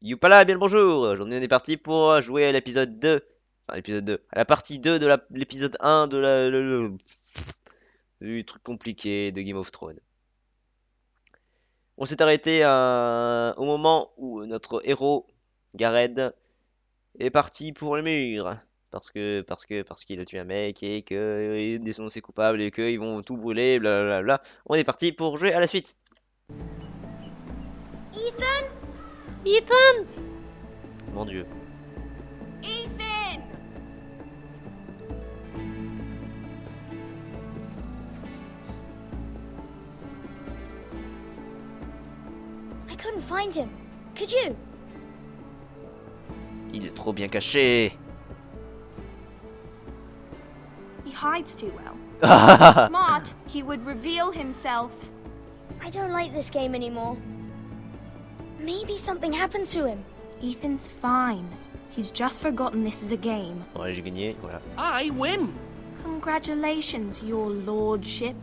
Youpala, bien le bonjour! Aujourd'hui on est parti pour jouer à l'épisode 2. Enfin l'épisode 2. À la partie 2 de l'épisode 1 de du truc compliqué de Game of Thrones. On s'est arrêté au moment où notre héros, Gareth, est parti pour le mur. Parce qu'il a tué un mec et que il est dénoncé coupable et qu'ils vont tout brûler, blablabla. On est parti pour jouer à la suite. Ethan? Ethan! Mon Dieu. Ethan! I couldn't find him. Could you? Il est trop bien caché. He hides too well. Smart, he would reveal himself. I don't like this game anymore. Maybe something happened to him. Ethan's fine. He's just forgotten this is a game. Ouais, j'ai gagné, voilà. I win! Congratulations, your lordship.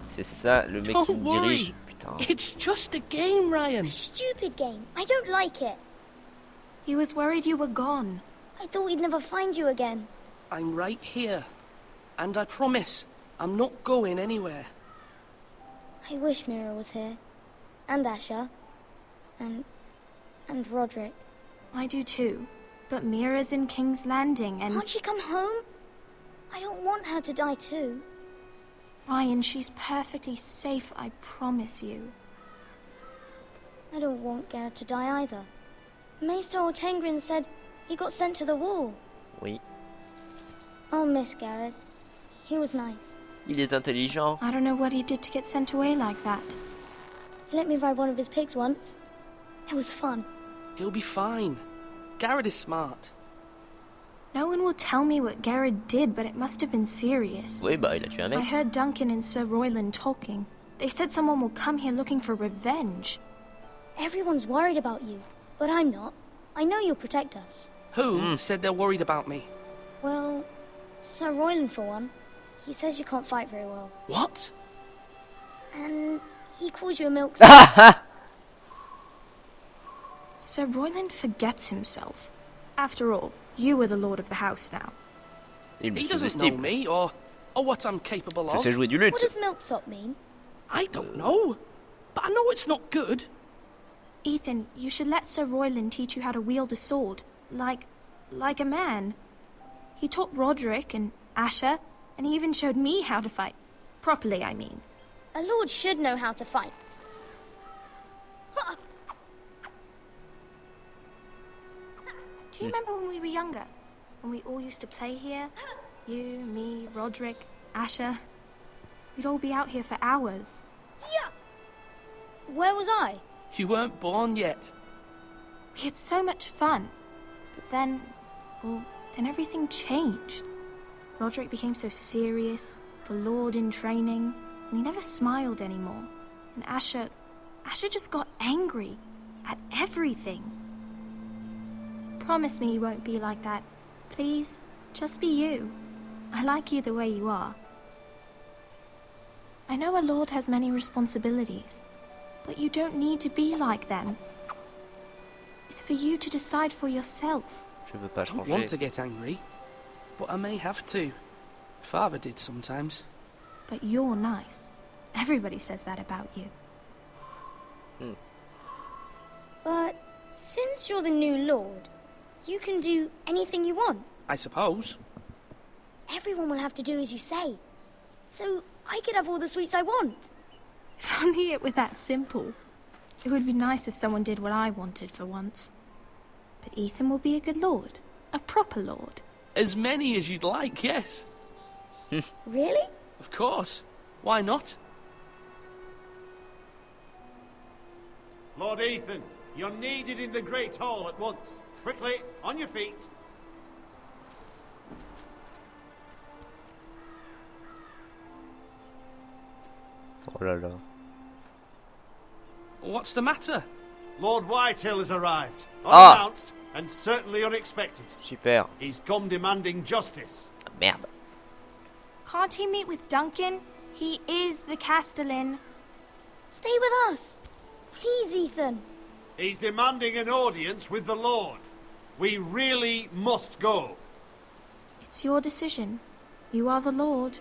C'est ça, le mec qui me dirige. Putain. It's just a game, Ryan. Stupid game. I don't like it. He was worried you were gone. I thought we'd never find you again. I'm right here. And I promise, I'm not going anywhere. I wish Mira was here. And Asher. And Roderick. I do too. But Mira's in King's Landing and... Can't she come home? I don't want her to die too. Ryan, she's perfectly safe, I promise you. I don't want Garrett to die either. Maester Ortengrin said he got sent to the wall. Oui. I'll miss Garrett. He was nice. Il est intelligent. I don't know what he did to get sent away like that. He let me ride one of his pigs once. It was fun. He'll be fine. Garrett is smart. No one will tell me what Garrett did, but it must have been serious. Oui, bah il a tué un I mec. heard Duncan and Sir Royland talking. They said someone will come here looking for revenge. Everyone's worried about you, but I'm not. I know you'll protect us. Who said they're worried about me? Well, Sir Royland for one. He says you can't fight very well. What? And he calls you a milk. Sir Royland forgets himself. After all, you are the lord of the house now. Il me He doesn't know sous-estime. me or what I'm capable Je sais of. jouer du What lutte. does milksop mean? I don't know. But I know it's not good. Ethan, you should let Sir Royland teach you how to wield a sword. Like a man. He taught Roderick and Asher, and he even showed me how to fight. Properly, I mean. A lord should know how to fight. Do you remember when we were younger? When we all used to play here? You, me, Roderick, Asher. We'd all be out here for hours. Yeah. Where was I? You weren't born yet. We had so much fun. But then, well, then everything changed. Roderick became so serious, the Lord in training, and he never smiled anymore. And Asher just got angry at everything. Promise me you won't be like that. Please, just be you. I like you the way you are. I know a lord has many responsibilities, but you don't need to be like them. It's for you to decide for yourself. Je veux pas I don't changer. want to get angry, but I may have to. Father did sometimes. But you're nice. Everybody says that about you. But since you're the new lord, you can do anything you want. I suppose. Everyone will have to do as you say. So I could have all the sweets I want. If only it were that simple. It would be nice if someone did what I wanted for once. But Ethan will be a good lord. A proper lord. As many as you'd like, yes. Really? Of course. Why not? Lord Ethan, you're needed in the Great Hall at once. Quickly, on your feet. Oh là là. What's the matter? Lord Whitetail has arrived. Ah. Unannounced and certainly unexpected. Super. He's come demanding justice. Ah, merde. Can't he meet with Duncan? He is the Castellan. Stay with us. Please, Ethan. He's demanding an audience with the Lord. We really must go. It's your decision. You are the Lord.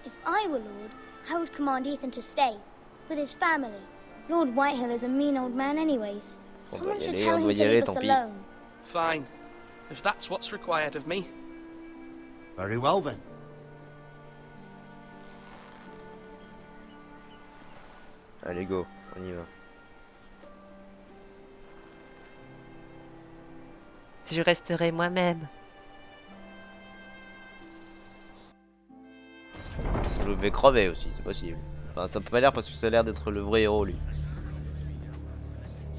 If I were Lord, I would command Ethan to stay, with his family. Lord Whitehill is a mean old man anyways. Someone should tell him to leave us alone. Fine. If that's what's required of me. Very well then. Allez, go, on y va. Si je resterai moi-même. Je vais crever aussi, c'est possible. Enfin, ça peut pas l'air parce que ça a l'air d'être le vrai héros, lui.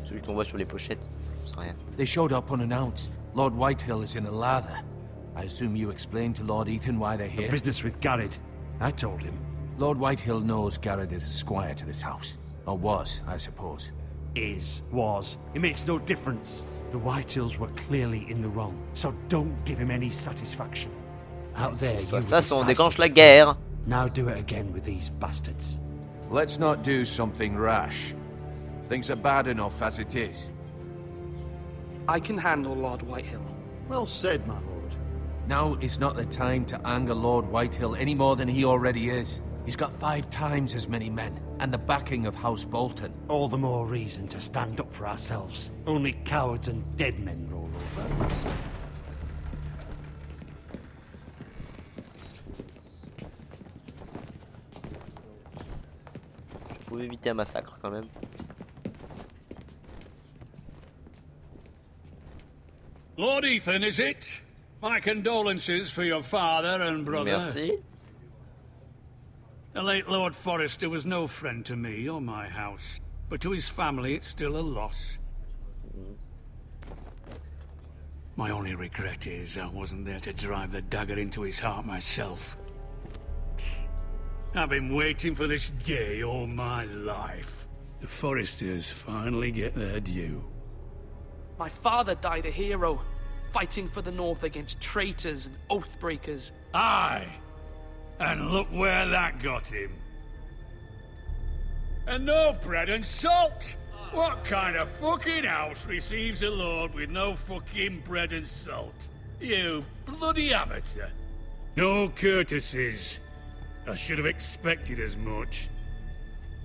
Celui qu'on voit sur les pochettes, je sais rien. They showed up unannounced. Lord Whitehill is in a lather. I assume you explained to Lord Ethan why they're here? Business with Garrett. I told him. Lord Whitehill knows Garrett is a squire to this house. Or was, I suppose. Was. It makes no difference. The Whitehills were clearly in the wrong, so don't give him any satisfaction. Out there, Si ça, on déclenche la guerre. Now do it again with these bastards. Let's not do something rash. Things are bad enough as it is. I can handle Lord Whitehill. Well said, my lord. Now is not the time to anger Lord Whitehill any more than he already is. He's got 5 times as many men, and the backing of House Bolton. All the more reason to stand up for ourselves. Only cowards and dead men roll over. Je pouvais éviter un massacre quand même. Lord Ethan, is it? My condolences for your father and brother. Merci. The late Lord Forrester was no friend to me or my house, but to his family it's still a loss. My only regret is I wasn't there to drive the dagger into his heart myself. I've been waiting for this day all my life. The Forresters finally get their due. My father died a hero, fighting for the North against traitors and oath-breakers. Aye! And look where that got him. And no bread and salt! What kind of fucking house receives a lord with no fucking bread and salt? You bloody amateur. No courtesies. I should have expected as much.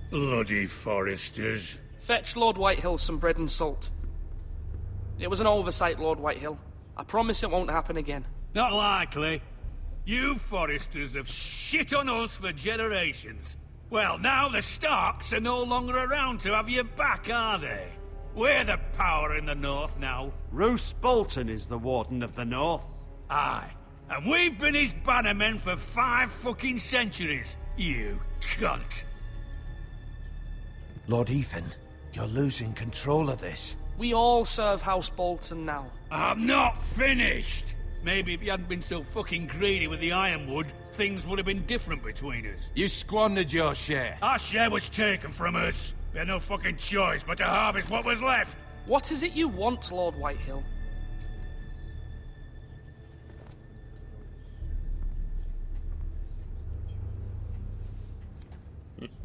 Bloody Forresters. Fetch Lord Whitehill some bread and salt. It was an oversight, Lord Whitehill. I promise it won't happen again. Not likely. You Forresters have shit on us for generations. Well, now the Starks are no longer around to have you back, are they? We're the power in the North now. Roose Bolton is the Warden of the North. Aye. And we've been his bannermen for 5 fucking centuries. You cunt. Lord Ethan, you're losing control of this. We all serve House Bolton now. I'm not finished. Maybe if you hadn't been so fucking greedy with the ironwood, things would have been different between us. You squandered your share. Our share was taken from us. We had no fucking choice but to harvest what was left. What is it you want, Lord Whitehill?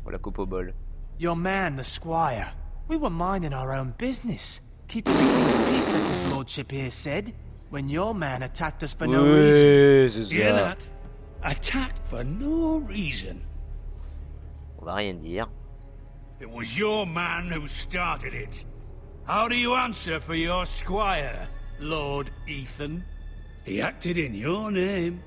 On la coupe au bol. Your man, the squire. We were minding our own business. Keeping the king's peace, as his lordship here said. When your man attacked us for no reason. Oui, c'est Hear ça. that? Attacked for no reason. On va rien dire. It was your man who started it. How do you answer for your squire, Lord Ethan? He acted in your name.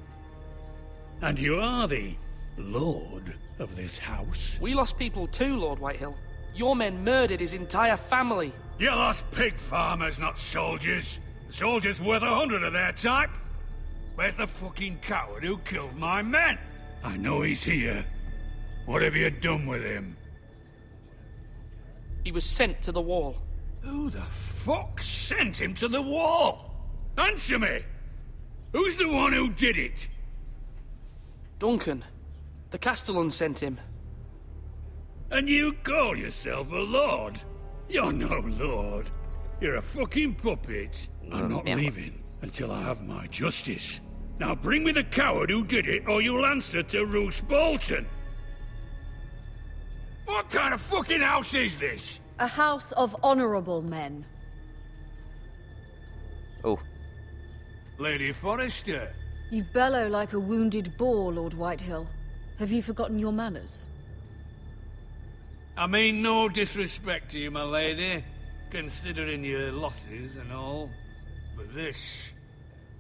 And you are the lord of this house. We lost people too, Lord Whitehill. Your men murdered his entire family. You lost pig farmers, not soldiers. The soldiers worth 100 of their type. Where's the fucking coward who killed my men? I know he's here. What have you done with him? He was sent to the wall. Who the fuck sent him to the wall? Answer me! Who's the one who did it? Duncan. The Castellan sent him. And you call yourself a lord? You're no lord. You're a fucking puppet. I'm not leaving until I have my justice. Now bring me the coward who did it, or you'll answer to Roose Bolton. What kind of fucking house is this? A house of honorable men. Oh. Lady Forrester. You bellow like a wounded boar, Lord Whitehill. Have you forgotten your manners? I mean no disrespect to you, my lady, considering your losses and all. But this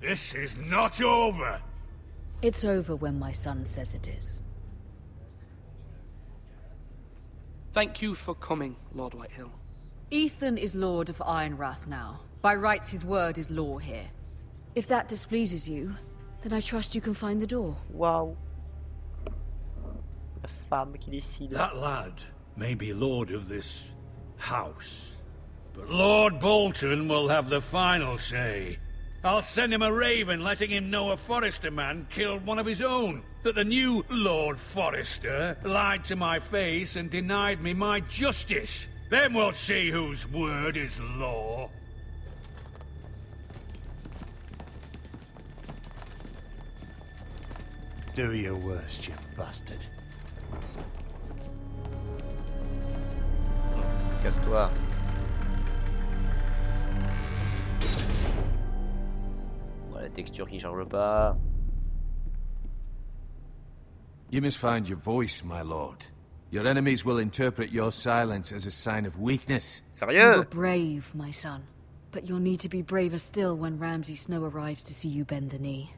is not over. It's over when my son says it is. Thank you for coming, Lord Whitehill. Ethan is Lord of Ironrath now. By rights, his word is law here. If that displeases you, then I trust you can find the door. Wow. La femme qui décide. That lad may be lord of this house, but Lord Bolton will have the final say. I'll send him a raven letting him know a Forrester man killed one of his own. That the new Lord Forrester lied to my face and denied me my justice. Then we'll see whose word is law. Do your worst, you bastard. Casse-toi. Voilà, la texture qui charge pas. You must find your voice, my lord. Your enemies will interpret your silence as a sign of weakness. You were Sérieux? brave, my son. But you'll need to be braver still when Ramsay Snow arrives to see you bend the knee.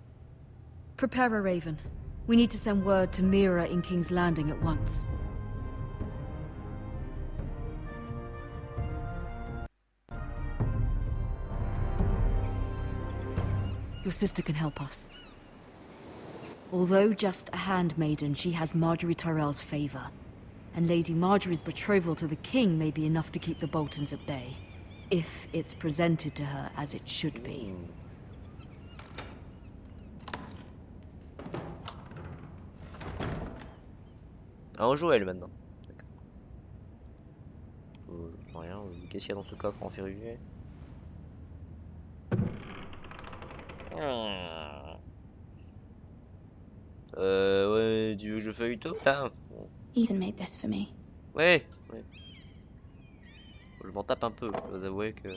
Prepare a raven. We need to send word to Mira in King's Landing at once. Your sister can help us. Although just a handmaiden, she has Marjorie Tyrell's favor. And Lady Marjorie's betrothal to the king may be enough to keep the Boltons at bay. If it's presented to her as it should be. Ah, on joue elle maintenant. Je sais rien. Qu'est-ce qu'il y a dans ce coffre en ferrugé? Ouais, tu veux que je feuille tout là? Ethan made this for me. Ouais, ouais. Je m'en tape un peu, je dois avouer que...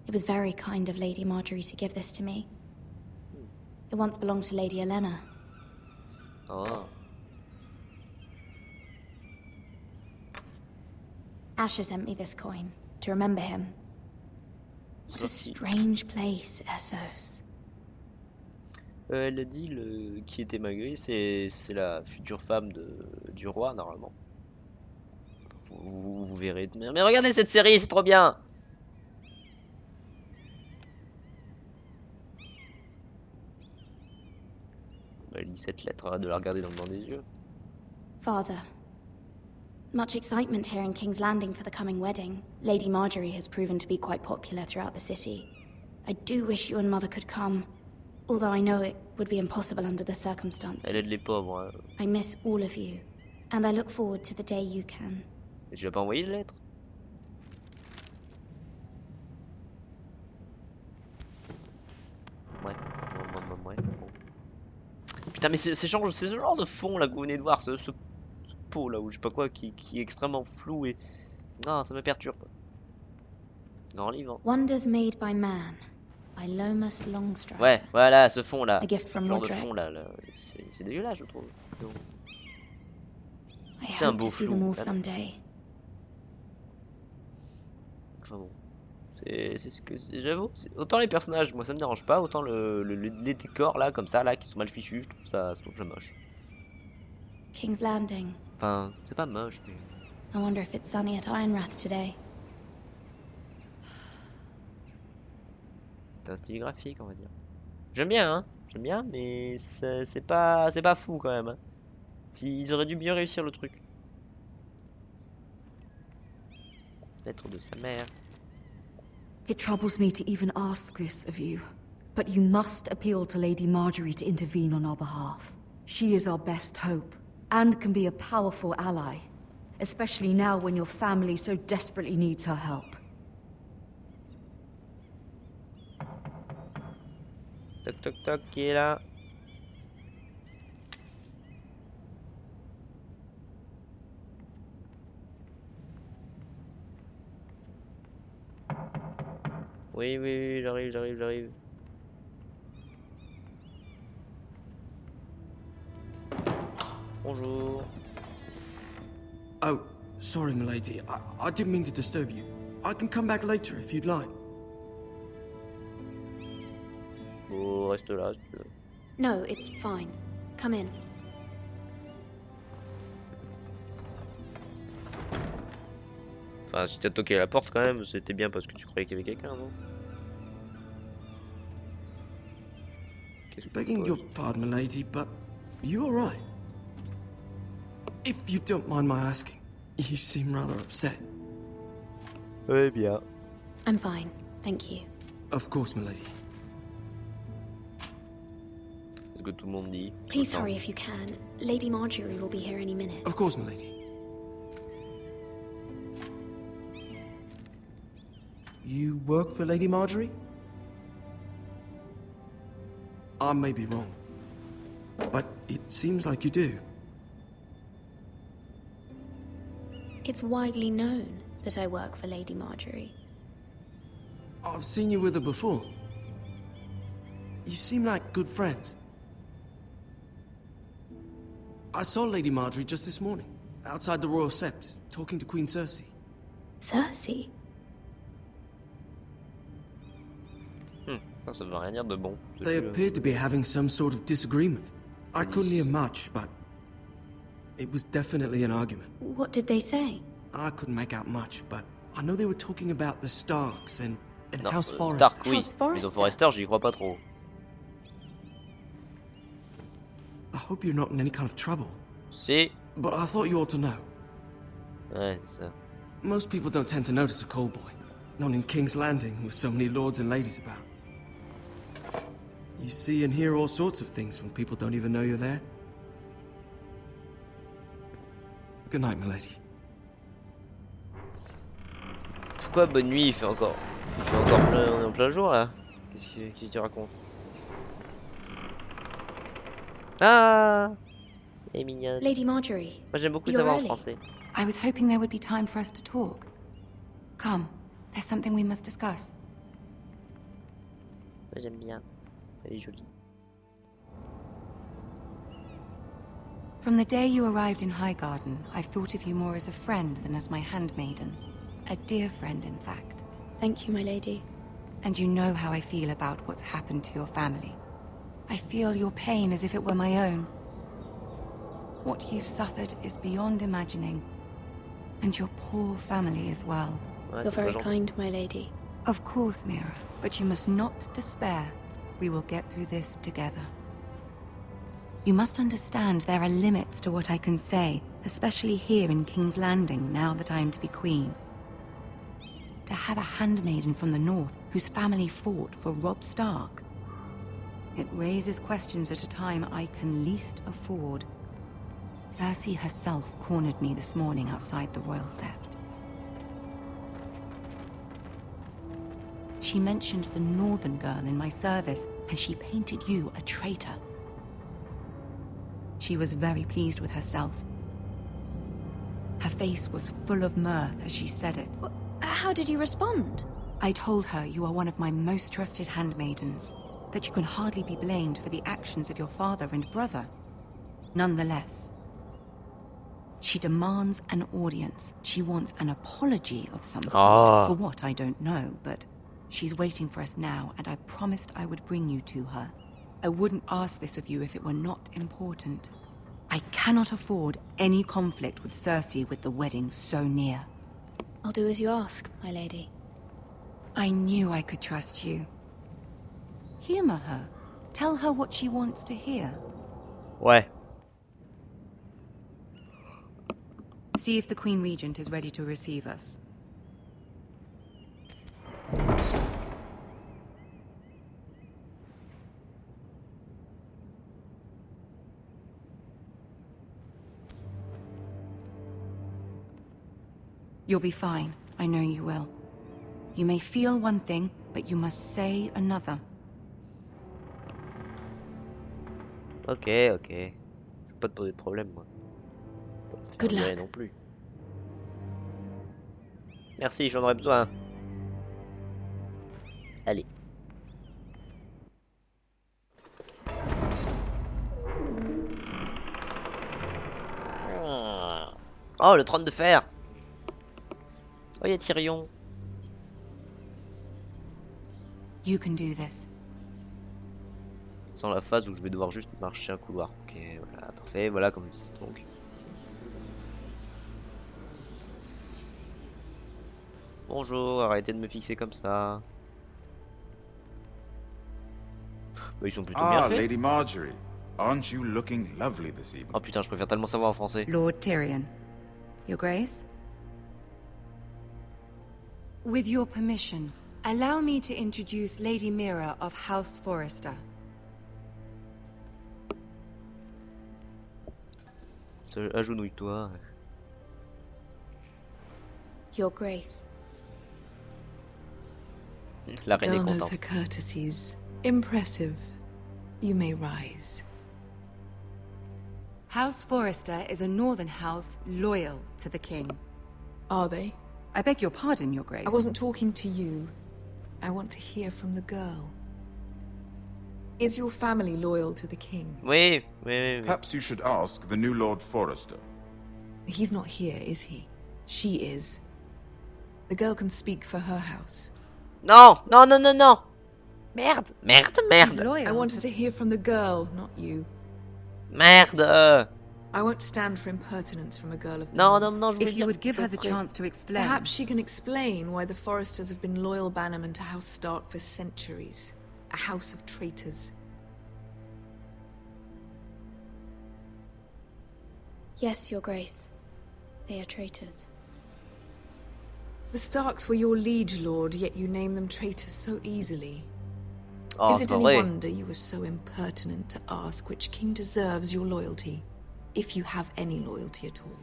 It was very kind of Lady Marjorie to give this to me. It once belonged to Lady Elena. Oh. Asher sent me this coin to remember him. What a strange place, Essos. Elle a dit qui était Magui, c'est la future femme du roi normalement. Vous verrez. Mais regardez cette série, c'est trop bien. Elle lit cette lettre, arrête de la regarder dans le blanc des yeux. Father, much excitement here in King's Landing for the coming wedding. Lady Marjorie has proven to be quite popular throughout the city. I do wish you and Mother could come, although I know it would be impossible under the circumstances. Elle aide les pauvres. Hein. I miss all of you, and I look forward to the day you can. Et tu vas pas envoyer de lettre? Ouais. Ouais. Bon. Putain, mais c'est ce genre de fond là que vous venez de voir, ce pot là, ou je sais pas quoi, qui est extrêmement flou et... Non, ça me perturbe. Grand livre. Hein. Wonders made by man, by Lomas Longstrider. Ouais, voilà, ce fond là. A gift from Ce genre de Roderick. fond là, c'est dégueulasse, je trouve. I C'était un hope beau to see flou. them all Voilà. someday. Enfin bon. C'est ce que j'avoue. Autant les personnages, moi ça me dérange pas, autant les décors là, comme ça, là, qui sont mal fichus, je trouve ça moche. King's Landing. Enfin, c'est pas moche, mais... I wonder if it's sunny at Ironrath today. C'est un style graphique, on va dire. J'aime bien, hein. J'aime bien, mais c'est pas fou quand même. Hein. Ils auraient dû mieux réussir le truc. Lettre de sa mère. It troubles me to even ask this of you, but you must appeal to Lady Marjorie to intervene on our behalf. She is our best hope, and can be a powerful ally, especially now when your family so desperately needs her help. Toc toc toc, qui est là? Oui, oui, oui, j'arrive. Bonjour. Oh, sorry, milady. I didn't mean to disturb you. I can come back later if you'd like. Bon, reste là si tu veux. No, it's fine. Come in. Enfin, si t'as toqué à la porte quand même, c'était bien parce que tu croyais qu'il y avait quelqu'un, non? Qu'est-ce que tu Begging your poses? pardon, milady, but you alright? If you don't mind my asking, you seem rather upset. Ouais, bien. I'm fine, thank you. Of course, milady. C'est ce que tout le monde dit. Please hurry if you can. Lady Marjorie will be here any minute. Of course, milady. You work for Lady Marjorie? I may be wrong, but it seems like you do. It's widely known that I work for Lady Marjorie. I've seen you with her before. You seem like good friends. I saw Lady Marjorie just this morning, outside the Royal Sept, talking to Queen Cersei. Cersei? Ça veut rien dire de bon. They appeared to be having some sort of disagreement. I couldn't hear much, but it was definitely an argument. What did they say? I couldn't make out much, but I know they were talking about the Starks and Non, House Forrester. Stark, oui. House Forrester. Mais dans Forrester, j'y crois pas trop. I hope you're not in any kind of trouble, Si. but I thought you ought to know. Ouais, c'est ça. Most people don't tend to notice a call boy. Not in King's Landing, with so many lords and ladies about. You see and hear all sorts of things when people don't even know you're there. Good night, milady. Pourquoi bonne nuit il fait encore? Il fait encore plein, on est en plein jour là. Qu'est-ce que tu racontes? Ah, elle est mignonne. Lady Marjorie. Moi j'aime beaucoup You're savoir en early. français. I was hoping there would be time for us to talk. Come, there's something we must discuss. Moi j'aime bien. Elle est jolie. From the day you arrived in Highgarden, I've thought of you more as a friend than as my handmaiden. A dear friend, in fact. Thank you, my lady. And you know how I feel about what's happened to your family. I feel your pain as if it were my own. What you've suffered is beyond imagining. And your poor family as well. Ouais, You're c'est très very gentil. kind, my lady. Of course, Mira, but you must not despair. We will get through this together. You must understand there are limits to what I can say, especially here in King's Landing, now that I am to be queen. To have a handmaiden from the north whose family fought for Robb Stark. It raises questions at a time I can least afford. Cersei herself cornered me this morning outside the Royal Sept. She mentioned the northern girl in my service, and she painted you a traitor. She was very pleased with herself. Her face was full of mirth as she said it. How did you respond? I told her you are one of my most trusted handmaidens, that you can hardly be blamed for the actions of your father and brother. Nonetheless, she demands an audience. She wants an apology of some sort. For what, I don't know, but she's waiting for us now, and I promised I would bring you to her. I wouldn't ask this of you if it were not important. I cannot afford any conflict with Cersei with the wedding so near. I'll do as you ask, my lady. I knew I could trust you. Humor her. Tell her what she wants to hear. Ouais. See if the Queen Regent is ready to receive us. You'll be fine. I know you will. You may feel one thing, but you must say another. Ok, ok. Je vais pas te poser de problème, moi. Pas te faire Good virer luck. non plus. Merci, j'en aurais besoin. Oh, le trône de fer. Oh, il y a Tyrion. You can do this. Sans la phase où je vais devoir juste marcher un couloir. Ok, voilà, parfait. Voilà, comme dit donc. Bonjour, arrêtez de me fixer comme ça. Bah, ils sont plutôt bien faits. Lady Marjorie. Aren't you looking lovely this evening? Oh putain, je préfère tellement savoir en français. Lord Tyrion, Your Grace? With your permission, allow me to introduce Lady Mira of House Forrester. Agenouille-toi. Your Grace. La reine est Girl knows contente. her courtesies. Impressive. You may rise. House Forrester is a northern house loyal to the king. Are they? I beg your pardon, Your Grace. I wasn't talking to you. I want to hear from the girl. Is your family loyal to the king? Oui, oui. Perhaps you should ask the new Lord Forrester. He's not here, is he? She is. The girl can speak for her house. Non, non, non, non, non. Merde, merde, She's merde. loyal. I wanted to hear from the girl, not you. Merde. I won't stand for impertinence from a girl of the Non, North. non, non, je voulais If you dire would give her the Geoffrey. chance to explain. Perhaps she can explain why the Forresters have been loyal bannermen to House Stark for centuries. A house of traitors. Yes, Your Grace. They are traitors. The Starks were your liege lord, yet you name them traitors so easily. Oh, Is c'est it pas any vrai. wonder you were so impertinent to ask which king deserves your loyalty, if you have any loyalty at all?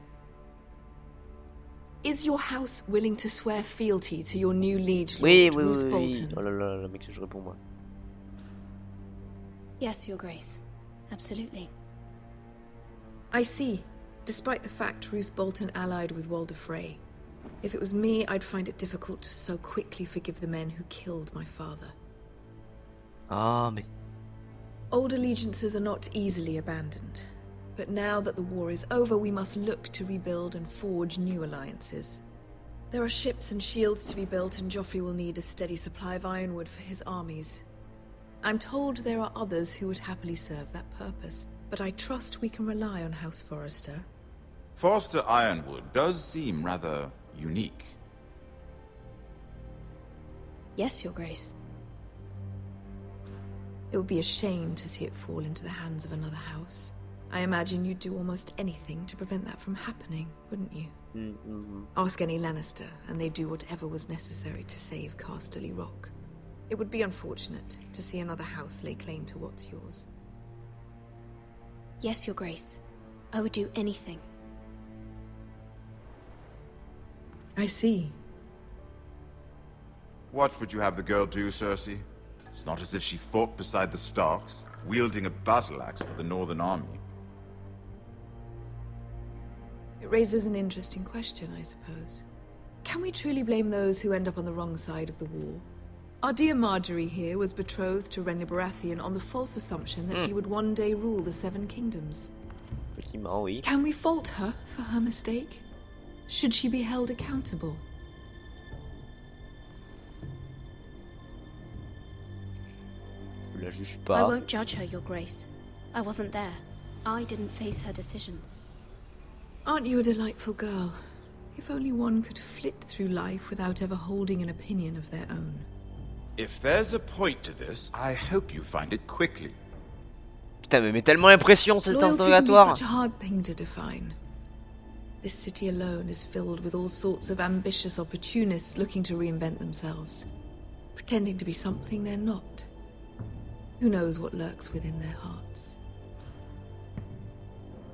Is your house willing to swear fealty to your new liege lord, Oui, oui, Roose oui, oui. Bolton? Oh là là, le mec, je réponds moi. Yes, Your Grace. Absolutely. I see. Despite the fact Roose Bolton allied with Walder Frey. If it was me, I'd find it difficult to so quickly forgive the men who killed my father. Ah, mais... Old allegiances are not easily abandoned. But now that the war is over, we must look to rebuild and forge new alliances. There are ships and shields to be built, and Joffrey will need a steady supply of ironwood for his armies. I'm told there are others who would happily serve that purpose, but I trust we can rely on House Forrester. Forster Ironwood does seem rather unique. Yes, Your Grace. It would be a shame to see it fall into the hands of another house. I imagine you'd do almost anything to prevent that from happening, wouldn't you? Ask any Lannister, and they'd do whatever was necessary to save Casterly Rock. It would be unfortunate to see another house lay claim to what's yours. Yes, Your Grace. I would do anything. I see. What would you have the girl do, Cersei? It's not as if she fought beside the Starks, wielding a battle axe for the Northern Army. It raises an interesting question, I suppose. Can we truly blame those who end up on the wrong side of the war? Our dear Marjorie here was betrothed to Renly Baratheon on the false assumption that he would one day rule the Seven Kingdoms. Effectivement, oui. Can we fault her for her mistake? Should she be held accountable? Je la juge I pas. won't judge her, Your Grace. I wasn't there. I didn't face her decisions. Aren't you a delightful girl? If only one could flit through life without ever holding an opinion of their own. If there's a point to this, I hope you find it quickly. Putain, mais met tellement l'impression cet Loyalty can be interrogatoire. such a hard thing to define. This city alone is filled with all sorts of ambitious opportunists looking to reinvent themselves, pretending to be something they're not. Who knows what lurks within their hearts?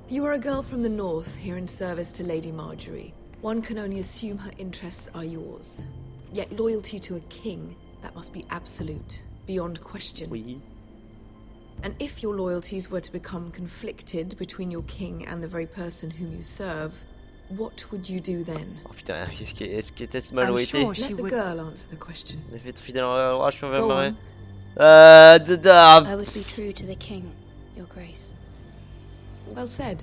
You are a girl from the north, here in service to Lady Marjorie. One can only assume her interests are yours. Yet loyalty to a king, that must be absolute, beyond question. Oui. And if your loyalties were to become conflicted between your king and the very person whom you serve, what would you do then? Oh putain, est-ce que cette majorité sure she Let the would- girl answer the question. Elle fait fidèle à la relation vers Go Marais. on. I would be true to the king, Your Grace. Well said.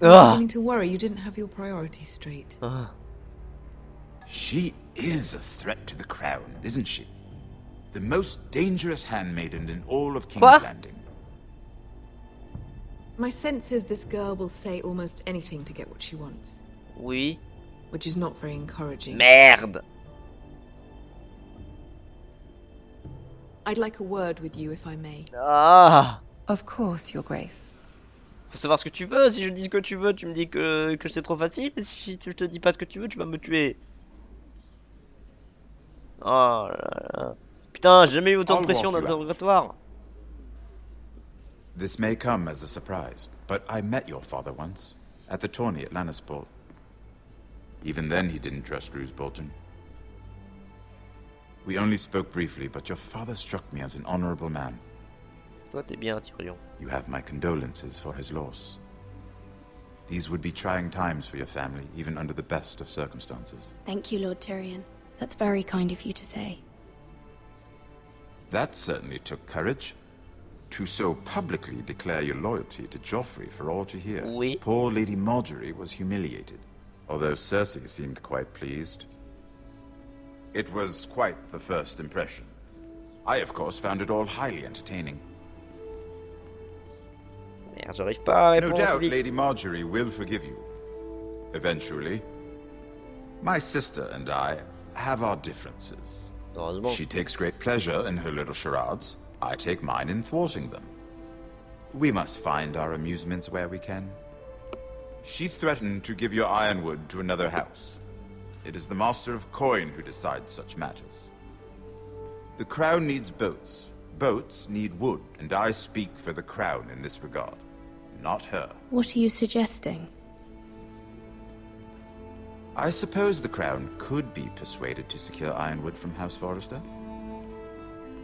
I'm beginning to worry you didn't have your priorities straight. She is a threat to the crown, isn't she? The most dangerous handmaiden in all of King's Landing. My sense is this girl will say almost anything to get what she wants. Oui. Which is not very encouraging. Merde. I'd like a word with you, if I may. Ah. Of course, Your Grace. Faut savoir ce que tu veux. Si je dis ce que tu veux, tu me dis que c'est trop facile. Et si je te dis pas ce que tu veux, tu vas me tuer. Oh là là. Putain, j'ai jamais eu autant de pression d'interrogatoire. This may come as a surprise, but I met your father once, at the tourney at Lannisport. Even then he didn't trust Roose Bolton. We only spoke briefly, but your father struck me as an honorable man. Toi, t'es bien, Tyrion. You have my condolences for his loss. These would be trying times for your family, even under the best of circumstances. Thank you, Lord Tyrion. That's very kind of you to say. That certainly took courage. To so publicly declare your loyalty to Joffrey for all to hear. Oui. Poor Lady Marjorie was humiliated, although Cersei seemed quite pleased. It was quite the first impression. I, of course, found it all highly entertaining. Merde, j'arrive pas à No répondre doubt vite. Lady Marjorie will forgive you. Eventually. My sister and I have our differences. Heureusement. She takes great pleasure in her little charades. I take mine in thwarting them. We must find our amusements where we can. She threatened to give your ironwood to another house. It is the Master of Coin who decides such matters. The Crown needs boats. Boats need wood, and I speak for the Crown in this regard, not her. What are you suggesting? I suppose the Crown could be persuaded to secure ironwood from House Forrester.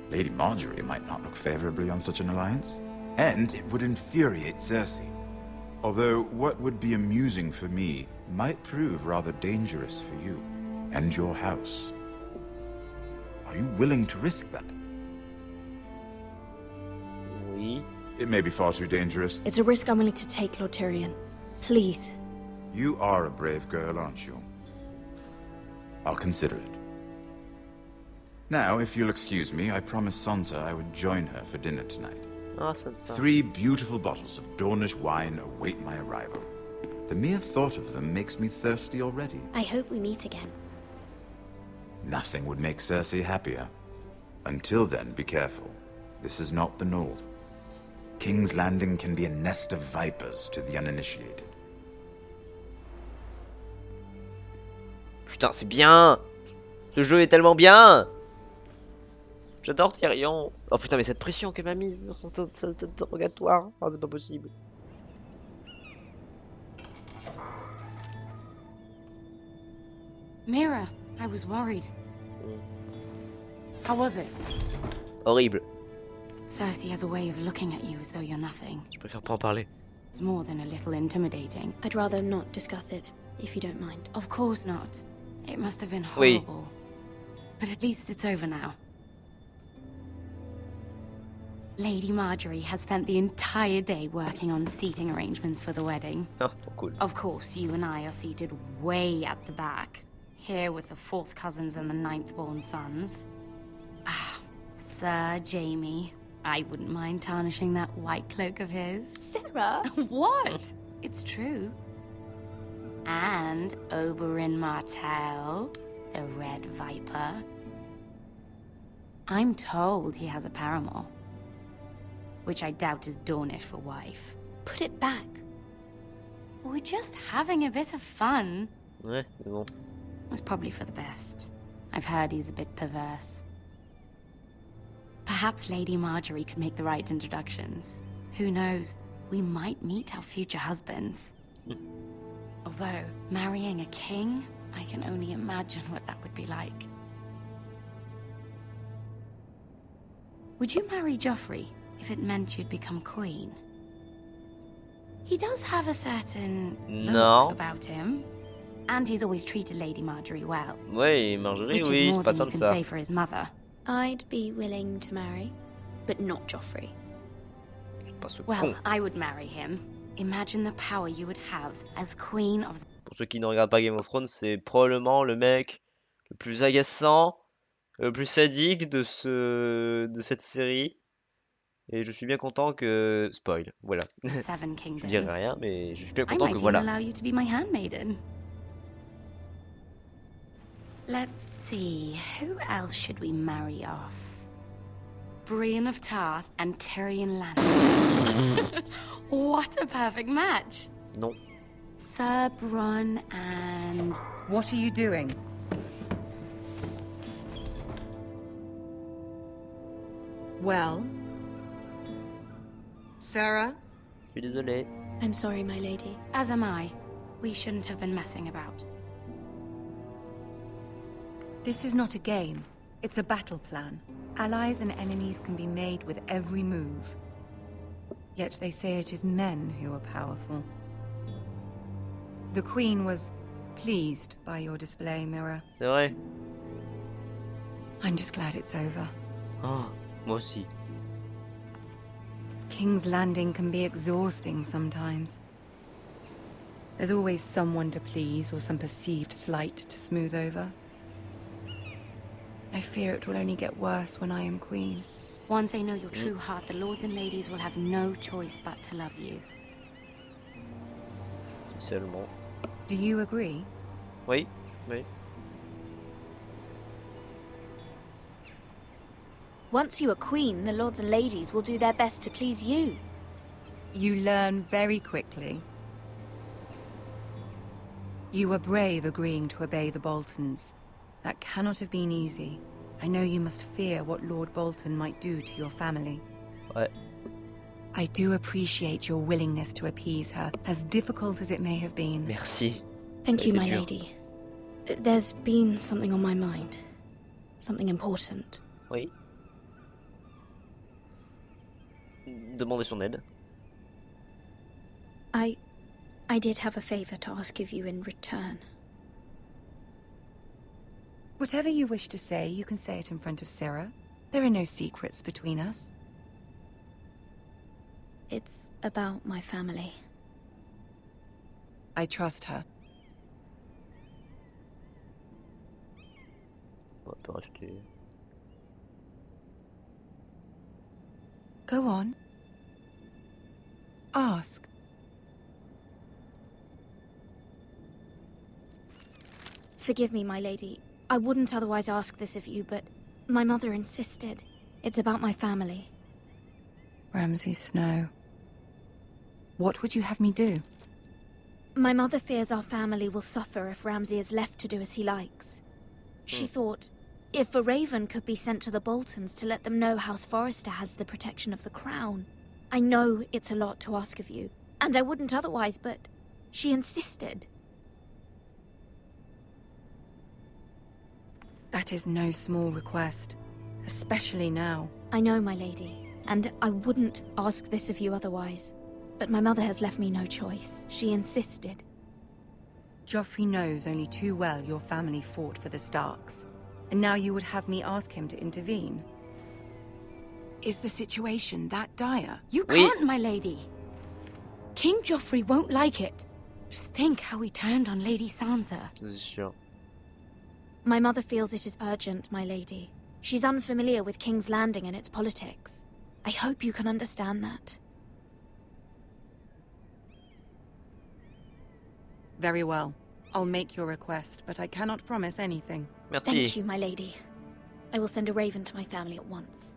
Lady Marjorie might not look favorably on such an alliance, and it would infuriate Cersei. Although what would be amusing for me might prove rather dangerous for you and your house. Are you willing to risk that? Oui. It may be far too dangerous. It's a risk I'm willing to take, Lord Tyrion. Please. You are a brave girl, aren't you? I'll consider it. Now, if you'll excuse me, I promised Sansa I would join her for dinner tonight. Ah, Sansa. 3 beautiful bottles of Dornish wine await my arrival. The mere thought of them makes me thirsty already. I hope we meet again. Nothing would make Cersei happier. Until then, be careful. This is not the North. King's Landing can be a nest of vipers to the uninitiated. Putain, c'est bien. Ce jeu est tellement bien. J'adore Tyrion. Oh putain, mais cette pression qu'elle m'a mise dans cet interrogatoire. Oh, c'est pas possible. Mira, I was worried. How was it? Horrible. Cersei has a way of looking at you as though you're nothing. Je préfère pas en parler. It's more than a little intimidating. I'd rather not discuss it, if you don't mind. Of course not. It must have been Oui. horrible. But at least it's over now. Lady Marjorie has spent the entire day working on seating arrangements for the wedding. Oh, cool. Of course, you and I are seated way at the back. Here with the 4th cousins and the 9th-born sons. Ah, Sir Jaime. I wouldn't mind tarnishing that white cloak of his. Sarah? What? It's true. And Oberyn Martell, the Red Viper. I'm told he has a paramour. Which I doubt is Dornish for wife. Put it back. We're just having a bit of fun. Ouais, mais bon. It's probably for the best. I've heard he's a bit perverse. Perhaps Lady Marjorie could make the right introductions. Who knows? We might meet our future husbands. Although, marrying a king, I can only imagine what that would be like. Would you marry Joffrey if it meant you'd become queen? He does have a certain look about him. And he's always treated Lady Marjorie well. Oui, Marjorie, oui, Which is c'est more pas than tant you que can ça. say for his mother. I'd be willing to marry, but not Joffrey. C'est pas ce Well, con. I would marry him, Imagine the power you would have as queen of. Pour ceux qui ne regardent pas Game of Thrones, c'est probablement le mec le plus agaçant, le plus sadique de cette série. Et je suis bien content que... Spoil, voilà. Je dirai rien, mais je suis bien content que voilà. Allow you to be my handmaiden. Let's see, who else should we marry off? Brienne of Tarth and Tyrion Lannister. What a perfect match. Non. Sir Bronn and... What are you doing? Well? Sarah? Je suis désolé. I'm sorry, my lady. As am I. We shouldn't have been messing about. This is not a game. It's a battle plan. Allies and enemies can be made with every move. Yet they say it is men who are powerful. The Queen was pleased by your display, Mira. C'est vrai. I'm just glad it's over. Oh, moi aussi. King's Landing can be exhausting sometimes. There's always someone to please or some perceived slight to smooth over. I fear it will only get worse when I am queen. Once they know your true heart, the lords and ladies will have no choice but to love you. Seulement. Do you agree? Oui, oui. Once you are queen, the lords and ladies will do their best to please you. You learn very quickly. You were brave agreeing to obey the Boltons. That cannot have been easy. I know you must fear what Lord Bolton might do to your family. Ouais. I do appreciate your willingness to appease her, as difficult as it may have been. Merci. Thank you, my lady. There's been something on my mind. Something important. Oui. Demandez son aide. I did have a favor to ask of you in return. Whatever you wish to say, you can say it in front of Sarah. There are no secrets between us. It's about my family. I trust her. On peut rester. Go on. Ask. Forgive me, my lady. I wouldn't otherwise ask this of you, but my mother insisted. It's about my family. Ramsay Snow. What would you have me do? My mother fears our family will suffer if Ramsay is left to do as he likes. She thought, if a raven could be sent to the Boltons to let them know House Forrester has the protection of the crown. I know it's a lot to ask of you, and I wouldn't otherwise, but she insisted. That is no small request, especially now. I know, my lady, and I wouldn't ask this of you otherwise. But my mother has left me no choice. She insisted. Joffrey knows only too well your family fought for the Starks. And now you would have me ask him to intervene? Is the situation that dire? You can't, my lady. King Joffrey won't like it. Just think how he turned on Lady Sansa. C'est sûr. My mother feels it is urgent, my lady. She's unfamiliar with King's Landing and its politics. I hope you can understand that. Very well. I'll make your request, but I cannot promise anything. Merci. Thank you, my lady. I will send a raven to my family at once.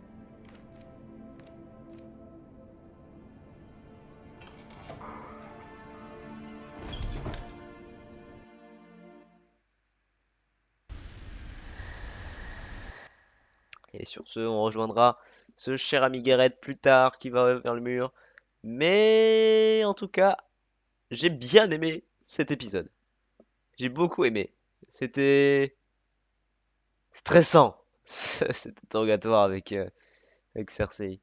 Et sur ce, on rejoindra ce cher ami Garrett plus tard qui va vers le mur. Mais en tout cas, j'ai bien aimé cet épisode. J'ai beaucoup aimé. C'était stressant, cet interrogatoire avec Cersei.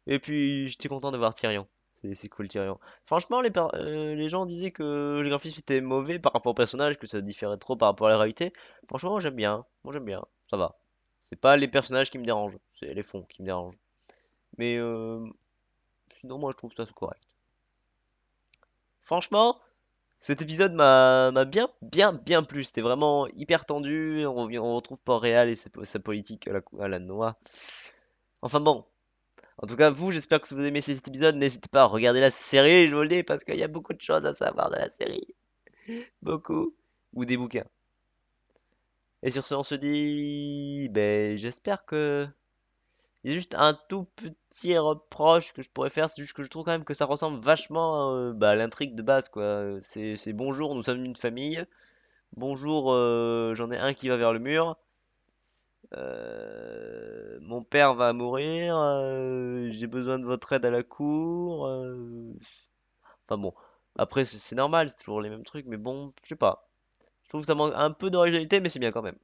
Et puis, j'étais content de voir Tyrion. C'est cool, Tyrion. Franchement, les gens disaient que le graphisme était mauvais par rapport au personnage, que ça différait trop par rapport à la réalité. Franchement, j'aime bien. Moi, j'aime bien. Ça va. C'est pas les personnages qui me dérangent, c'est les fonds qui me dérangent. Mais sinon, moi, je trouve ça correct. Franchement, cet épisode m'a bien plu. C'était vraiment hyper tendu. On retrouve Port-Réal et sa politique à la noix. Enfin bon. En tout cas, vous, j'espère que vous avez aimé cet épisode. N'hésitez pas à regarder la série, je vous le dis, parce qu'il y a beaucoup de choses à savoir de la série. Beaucoup. Ou des bouquins. Et sur ce, on se dit... Ben, j'espère que... Il y a juste un tout petit reproche que je pourrais faire, c'est juste que je trouve quand même que ça ressemble vachement à l'intrigue de base, quoi. C'est bonjour, nous sommes une famille. Bonjour, j'en ai un qui va vers le mur. Mon père va mourir. J'ai besoin de votre aide à la cour. Enfin bon, après c'est normal, c'est toujours les mêmes trucs, mais bon, je sais pas. Je trouve que ça manque un peu d'originalité, mais c'est bien quand même.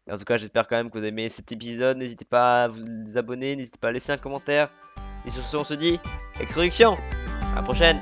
Et en tout cas, j'espère quand même que vous avez aimé cet épisode. N'hésitez pas à vous abonner, n'hésitez pas à laisser un commentaire. Et sur ce, on se dit Extroduction. À la prochaine.